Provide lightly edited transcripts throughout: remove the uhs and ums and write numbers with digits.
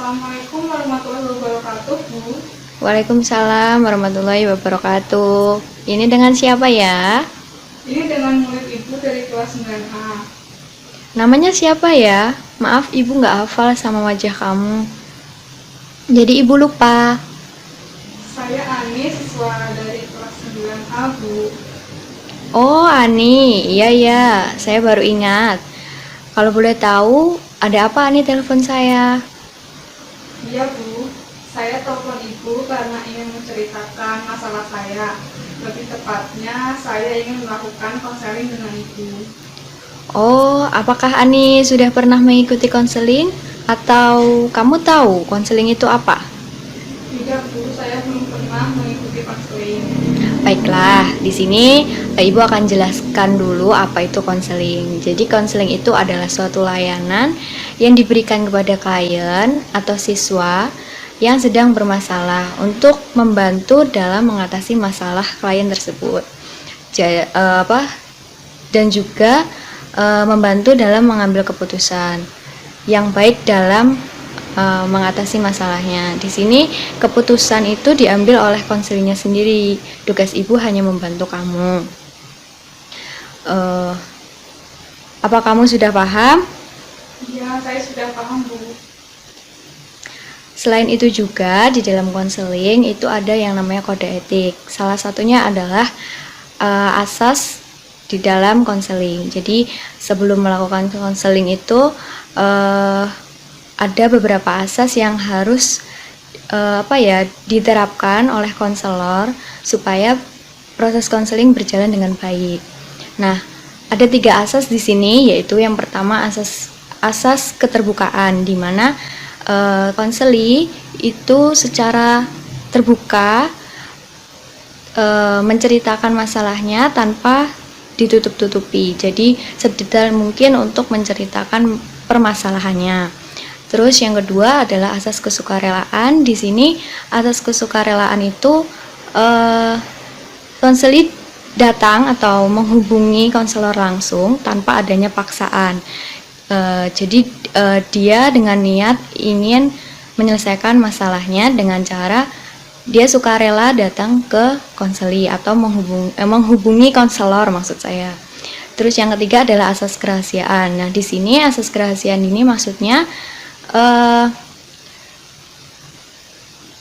Assalamualaikum warahmatullahi wabarakatuh, Bu. Waalaikumsalam warahmatullahi wabarakatuh. Ini dengan siapa ya? Ini dengan murid Ibu dari kelas 9A. Namanya siapa ya? Maaf ibu nggak hafal sama wajah kamu. Jadi ibu lupa. Saya Ani, siswa dari kelas 9A, Bu. Oh Ani, iya ya, saya baru ingat. Kalau boleh tahu, ada apa Ani telepon saya? Iya, Bu. Saya telepon Ibu karena ingin menceritakan masalah saya. Lebih tepatnya, saya ingin melakukan konseling dengan Ibu. Oh, apakah Ani sudah pernah mengikuti konseling? Atau kamu tahu konseling itu apa? Tidak, Bu. Saya belum pernah mengikuti konseling. Baiklah, di sini Ibu akan jelaskan dulu apa itu konseling. Jadi konseling itu adalah suatu layanan yang diberikan kepada klien atau siswa yang sedang bermasalah untuk membantu dalam mengatasi masalah klien tersebut. Dan juga membantu dalam mengambil keputusan yang baik dalam mengatasi masalahnya. Di sini keputusan itu diambil oleh konselingnya sendiri. Tugas ibu hanya membantu kamu. Apa kamu sudah paham? Iya, saya sudah paham, Bu. Selain itu juga di dalam konseling itu ada yang namanya kode etik. Salah satunya adalah asas di dalam konseling. Jadi sebelum melakukan konseling itu ada beberapa asas yang harus diterapkan oleh konselor supaya proses konseling berjalan dengan baik. Nah, ada 3 asas di sini, yaitu yang pertama asas keterbukaan, di mana konseli itu secara terbuka menceritakan masalahnya tanpa ditutup-tutupi. Jadi sedetail mungkin untuk menceritakan permasalahannya. Terus yang kedua adalah asas kesukarelaan. Di sini asas kesukarelaan itu konseli datang atau menghubungi konselor langsung tanpa adanya paksaan. Jadi dia dengan niat ingin menyelesaikan masalahnya dengan cara dia sukarela datang ke konseli atau menghubungi konselor maksud saya. Terus yang ketiga adalah asas kerahasiaan. Nah, di sini asas kerahasiaan ini maksudnya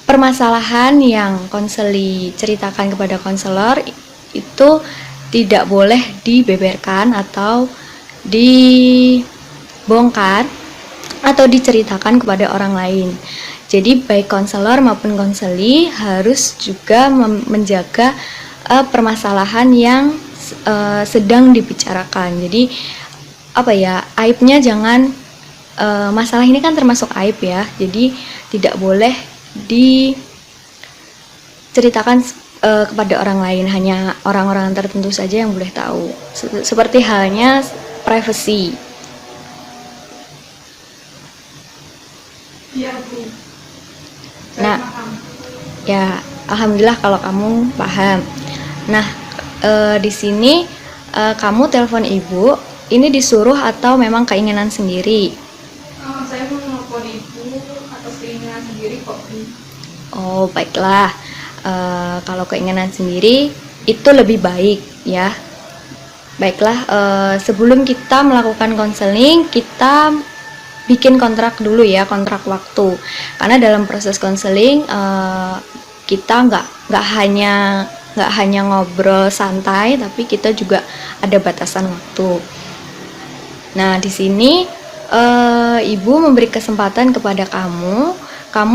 permasalahan yang konseli ceritakan kepada konselor itu tidak boleh dibeberkan atau dibongkar atau diceritakan kepada orang lain. Jadi baik konselor maupun konseli harus juga menjaga permasalahan yang sedang dibicarakan. Jadi aibnya jangan masalah ini kan termasuk aib ya. Jadi tidak boleh diceritakan kepada orang lain, hanya orang-orang tertentu saja yang boleh tahu. Seperti halnya privacy. Iya, Bu. Nah, Paham. ya alhamdulillah kalau kamu paham. Nah, di sini kamu telepon ibu, ini disuruh atau memang keinginan sendiri? Saya mau menelpon Ibu atas keinginan sendiri kok, Bu. Oh, baiklah. Kalau keinginan sendiri itu lebih baik ya. Baiklah, sebelum kita melakukan konseling, kita bikin kontrak dulu ya, kontrak waktu. Karena dalam proses konseling kita nggak hanya ngobrol santai, tapi kita juga ada batasan waktu. Nah, di sini ibu memberi kesempatan kepada kamu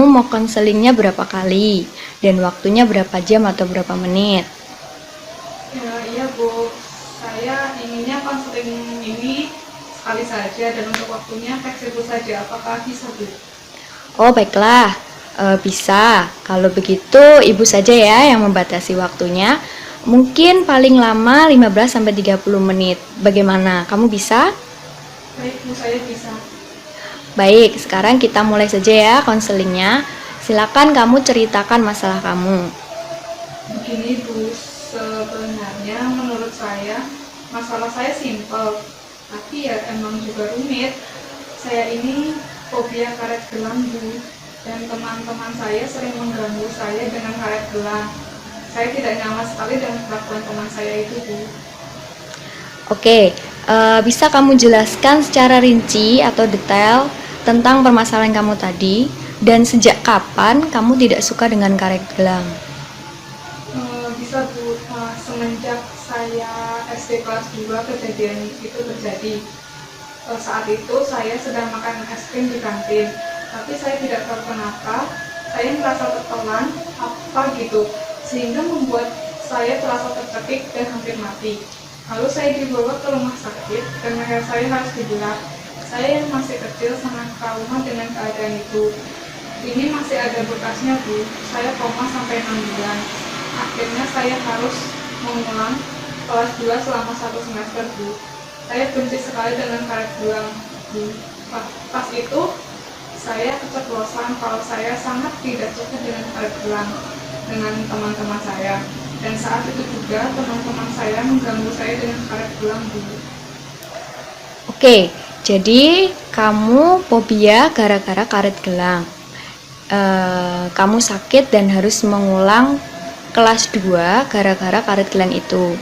mau konselingnya berapa kali dan waktunya berapa jam atau berapa menit. Ya, iya, Bu. Saya inginnya konseling ini sekali saja dan untuk waktunya fleksibel saja. Apakah bisa, Bu? Oh, baiklah. Bisa. Kalau begitu ibu saja ya yang membatasi waktunya. Mungkin paling lama 15-30 menit. Bagaimana? Kamu bisa? Baik, Bu, saya bisa. Baik, sekarang kita mulai saja ya konselingnya. Silakan kamu ceritakan masalah kamu. Begini, Bu, sebenarnya menurut saya masalah saya simpel, tapi ya emang juga rumit. Saya ini fobia karet gelang, Bu. Dan teman-teman saya sering mengganggu saya dengan karet gelang. Saya tidak nyaman sekali dengan kelakuan teman saya itu, Bu. Oke, bisa kamu jelaskan secara rinci atau detail tentang permasalahan kamu tadi dan sejak kapan kamu tidak suka dengan karet gelang? Bisa, Bu. Semenjak saya SD kelas 2 kejadian itu terjadi. Saat itu saya sedang makan es krim di kantin, tapi saya tidak tahu kenapa saya merasa tertelan apa gitu, sehingga membuat saya terasa tercekik dan hampir mati. Lalu saya dibawa ke rumah sakit dan leher saya harus dibelah. Saya yang masih kecil sangat trauma dengan keadaan itu. Ini masih ada bekasnya, Bu. Saya koma sampai 6 bulan. Akhirnya saya harus mengulang kelas 2 selama 1 semester, Bu. Saya benci sekali dengan karet gelang, Bu. Pas itu saya keceplosan kalau saya sangat tidak suka dengan karet gelang dengan teman-teman saya. Dan saat itu juga teman-teman saya mengganggu saya dengan karet gelang, Bu. Oke, jadi kamu fobia gara-gara karet gelang. Kamu sakit dan harus mengulang kelas 2 gara-gara karet gelang itu.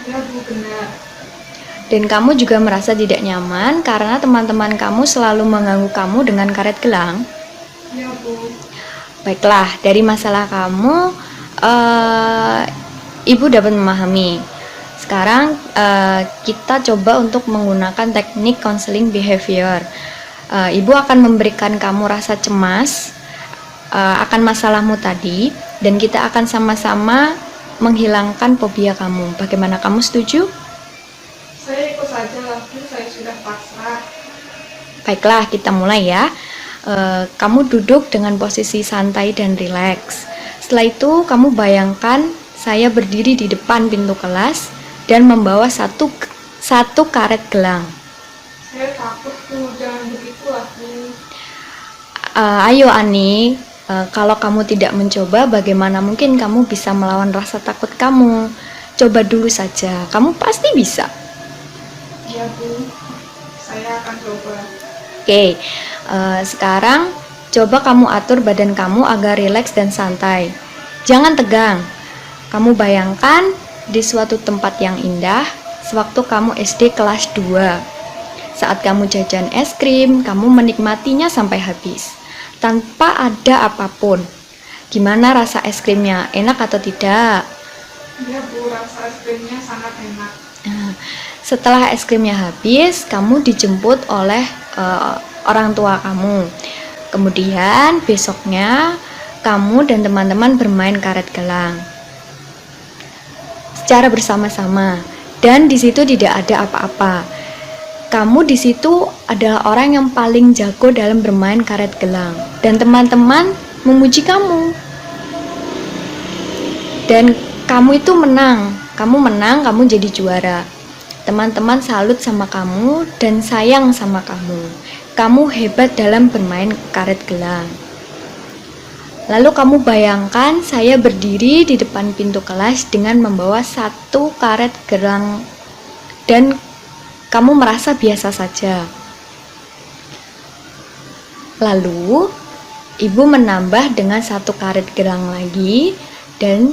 Ya, Bu, benar. Dan kamu juga merasa tidak nyaman karena teman-teman kamu selalu mengganggu kamu dengan karet gelang. Ya, Bu. Baiklah, dari masalah kamu, Ibu dapat memahami. Sekarang kita coba untuk menggunakan teknik counseling behavior. Ibu akan memberikan kamu rasa cemas akan masalahmu tadi, dan kita akan sama-sama menghilangkan fobia kamu. Bagaimana, kamu setuju? Saya ikut saja lah, Bu. Saya sudah pasrah. Baiklah, kita mulai ya. Kamu duduk dengan posisi santai dan rileks. Setelah itu, kamu bayangkan saya berdiri di depan pintu kelas dan membawa satu karet gelang. Saya takut, Bu. Jangan begitulah, Bu. Ayo Ani, kalau kamu tidak mencoba, bagaimana mungkin kamu bisa melawan rasa takut kamu? Coba dulu saja, kamu pasti bisa. Ya, Bu. Saya akan coba. Oke, sekarang coba kamu atur badan kamu agar rileks dan santai. Jangan tegang. Kamu bayangkan di suatu tempat yang indah sewaktu kamu SD kelas 2. Saat kamu jajan es krim, kamu menikmatinya sampai habis tanpa ada apapun. Gimana rasa es krimnya? Enak atau tidak? Ya, Bu. Rasa es krimnya sangat enak. Setelah es krimnya habis, kamu dijemput oleh orang tua kamu. Kemudian besoknya kamu dan teman-teman bermain karet gelang secara bersama-sama, dan di situ tidak ada apa-apa. Kamu di situ adalah orang yang paling jago dalam bermain karet gelang, dan teman-teman memuji kamu. Dan kamu itu menang, kamu jadi juara. Teman-teman salut sama kamu dan sayang sama kamu. Kamu hebat dalam bermain karet gelang. Lalu kamu bayangkan saya berdiri di depan pintu kelas dengan membawa satu karet gelang dan kamu merasa biasa saja. Lalu ibu menambah dengan satu karet gelang lagi dan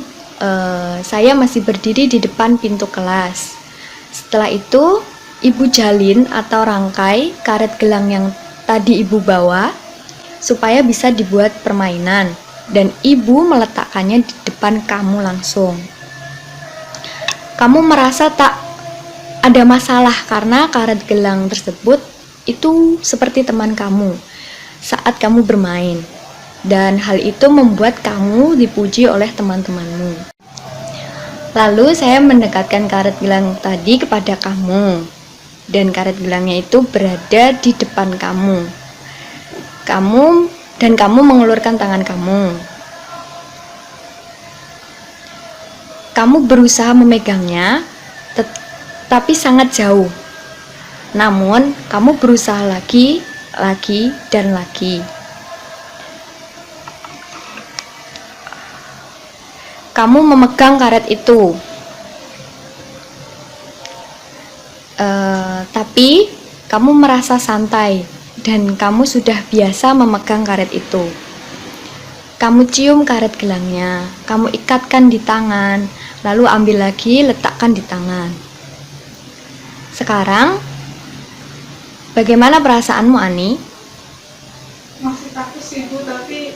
saya masih berdiri di depan pintu kelas. Setelah itu, ibu jalin atau rangkai karet gelang yang tadi ibu bawa supaya bisa dibuat permainan, dan ibu meletakkannya di depan kamu langsung. Kamu merasa tak ada masalah karena karet gelang tersebut itu seperti teman kamu saat kamu bermain, dan hal itu membuat kamu dipuji oleh teman-temanmu. Lalu saya mendekatkan karet gelang tadi kepada kamu, dan karet gelangnya itu berada di depan kamu. Kamu mengulurkan tangan kamu. Kamu berusaha memegangnya, tapi sangat jauh. Namun, kamu berusaha lagi, dan lagi. Kamu memegang karet itu, tapi kamu merasa santai dan kamu sudah biasa memegang karet itu. Kamu cium karet gelangnya, kamu ikatkan di tangan, lalu ambil lagi, letakkan di tangan. Sekarang, bagaimana perasaanmu, Ani? Masih takut sih Bu, tapi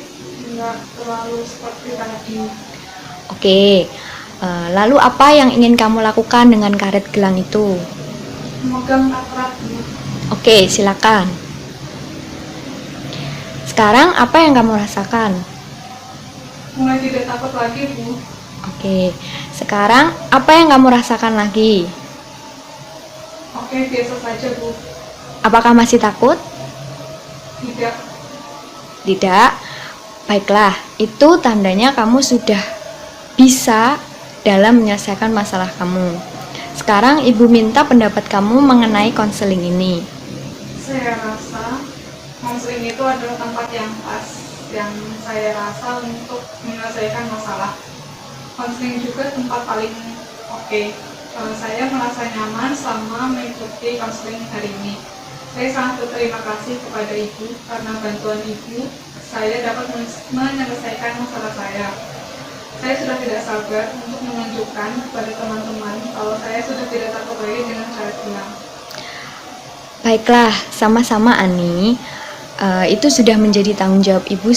nggak terlalu seperti tadi. Oke, lalu apa yang ingin kamu lakukan dengan karet gelang itu? Memegang erat Bu. Oke, silakan. Sekarang apa yang kamu rasakan? Mulai tidak takut lagi Bu. Oke, sekarang apa yang kamu rasakan lagi? Oke, biasa saja Bu. Apakah masih takut? Tidak. Tidak. Baiklah, itu tandanya kamu sudah bisa dalam menyelesaikan masalah kamu. Sekarang Ibu minta pendapat kamu mengenai konseling ini. Saya rasa konseling itu adalah tempat yang pas yang saya rasa untuk menyelesaikan masalah. Konseling juga tempat paling oke. Saya merasa nyaman selama mengikuti konseling hari ini. Saya sangat berterima kasih kepada Ibu karena bantuan Ibu saya dapat menyelesaikan masalah saya. Saya sudah tidak sabar untuk menunjukkan kepada teman-teman kalau saya sudah tidak takut lagi dengan karet gelang. Baiklah, sama-sama Ani. Itu sudah menjadi tanggung jawab Ibu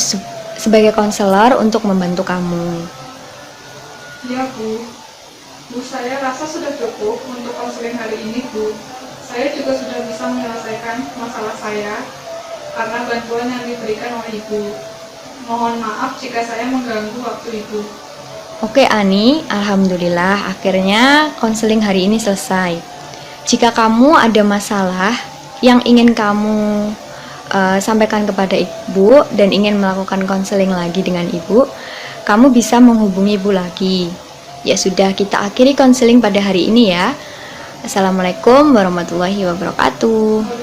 sebagai konselor untuk membantu kamu. Iya Bu. Bu, saya rasa sudah cukup untuk konseling hari ini Bu. Saya juga sudah bisa menyelesaikan masalah saya karena bantuan yang diberikan oleh Ibu. Mohon maaf jika saya mengganggu waktu Ibu. Oke Ani, alhamdulillah akhirnya konseling hari ini selesai. Jika kamu ada masalah yang ingin kamu sampaikan kepada Ibu dan ingin melakukan konseling lagi dengan Ibu, kamu bisa menghubungi Ibu lagi. Ya sudah, kita akhiri konseling pada hari ini ya. Assalamualaikum warahmatullahi wabarakatuh.